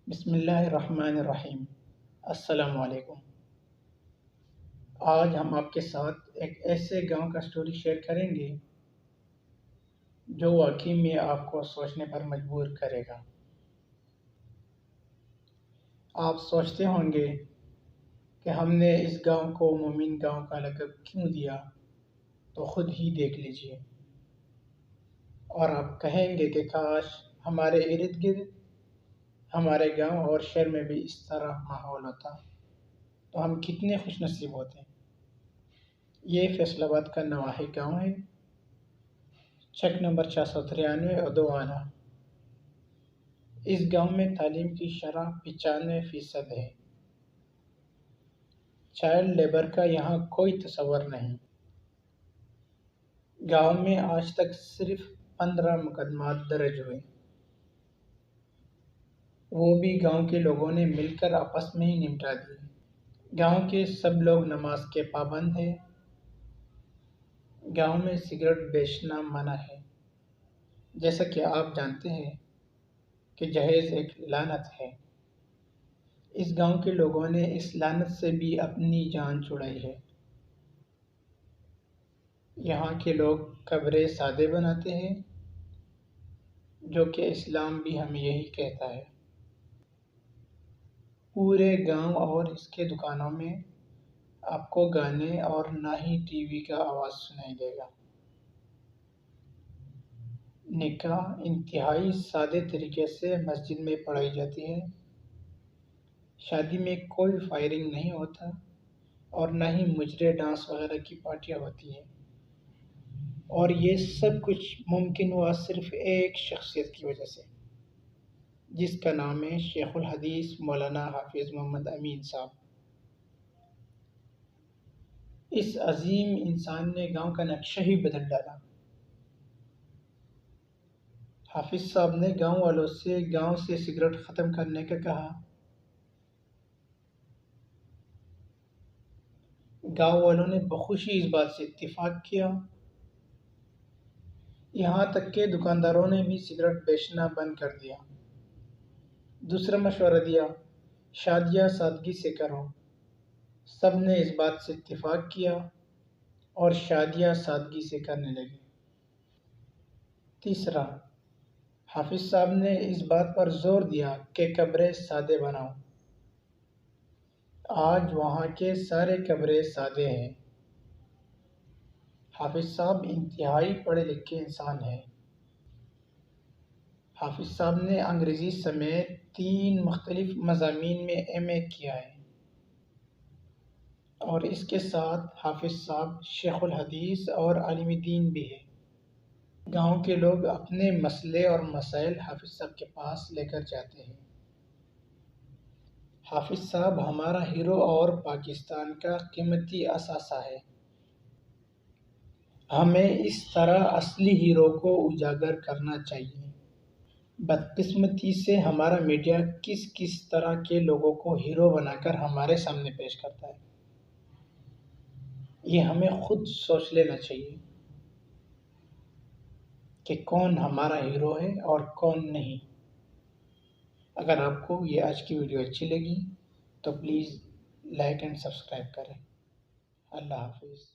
بسم اللہ الرحمن الرحیم۔ السلام علیکم۔ آج ہم آپ کے ساتھ ایک ایسے گاؤں کا سٹوری شیئر کریں گے جو واقعی میں آپ کو سوچنے پر مجبور کرے گا۔ آپ سوچتے ہوں گے کہ ہم نے اس گاؤں کو مومن گاؤں کا لقب کیوں دیا، تو خود ہی دیکھ لیجئے، اور آپ کہیں گے کہ کاش ہمارے ارد گرد، ہمارے گاؤں اور شہر میں بھی اس طرح ماحول ہوتا تو ہم کتنے خوش نصیب ہوتے۔ یہ فیصل آباد کا نواحی گاؤں ہے، چک نمبر 493 ادوانا۔ اس گاؤں میں تعلیم کی شرح 95% ہے۔ چائلڈ لیبر کا یہاں کوئی تصور نہیں۔ گاؤں میں آج تک صرف 15 مقدمات درج ہوئے، وہ بھی گاؤں کے لوگوں نے مل کر آپس میں ہی نمٹا دیے۔ گاؤں کے سب لوگ نماز کے پابند ہیں۔ گاؤں میں سگریٹ بیچنا منع ہے، جیسا کہ آپ جانتے ہیں کہ جہیز ایک لعنت ہے۔ اس گاؤں کے لوگوں نے اس لعنت سے بھی اپنی جان چھڑائی ہے۔ یہاں کے لوگ قبریں سادے بناتے ہیں، جو کہ اسلام بھی ہمیں یہی کہتا ہے۔ پورے گاؤں اور اس کے دکانوں میں آپ کو گانے اور نہ ہی ٹی وی کا آواز سنائی دے گا۔ نکاح انتہائی سادے طریقے سے مسجد میں پڑھائی جاتی ہے۔ شادی میں کوئی فائرنگ نہیں ہوتا اور نہ ہی مجرے ڈانس وغیرہ کی پارٹیاں ہوتی ہیں، اور یہ سب کچھ ممکن ہوا صرف ایک شخصیت کی وجہ سے، جس کا نام ہے شیخ الحدیث مولانا حافظ محمد امین صاحب۔ اس عظیم انسان نے گاؤں کا نقشہ ہی بدل ڈالا۔ حافظ صاحب نے گاؤں والوں سے گاؤں سے سگریٹ ختم کرنے کا کہا۔ گاؤں والوں نے بخوشی اس بات سے اتفاق کیا، یہاں تک کہ دکانداروں نے بھی سگریٹ بیچنا بند کر دیا۔ دوسرا مشورہ دیا، شادیاں سادگی سے کرو۔ سب نے اس بات سے اتفاق کیا اور شادیاں سادگی سے کرنے لگے۔ تیسرا، حافظ صاحب نے اس بات پر زور دیا کہ قبریں سادے بناؤ۔ آج وہاں کے سارے قبریں سادے ہیں۔ حافظ صاحب انتہائی پڑھے لکھے انسان ہیں۔ حافظ صاحب نے انگریزی سمیت 3 مختلف مضامین میں MA کیا ہے، اور اس کے ساتھ حافظ صاحب شیخ الحدیث اور عالم دین بھی ہے۔ گاؤں کے لوگ اپنے مسئلے اور مسائل حافظ صاحب کے پاس لے کر جاتے ہیں۔ حافظ صاحب ہمارا ہیرو اور پاکستان کا قیمتی اثاثہ ہے۔ ہمیں اس طرح اصلی ہیرو کو اجاگر کرنا چاہیے۔ بدقسمتی سے ہمارا میڈیا کس طرح کے لوگوں کو ہیرو بنا کر ہمارے سامنے پیش کرتا ہے، یہ ہمیں خود سوچ لینا چاہیے کہ کون ہمارا ہیرو ہے اور کون نہیں۔ اگر آپ کو یہ آج کی ویڈیو اچھی لگی تو پلیز لائک اینڈ سبسکرائب کریں۔ اللہ حافظ۔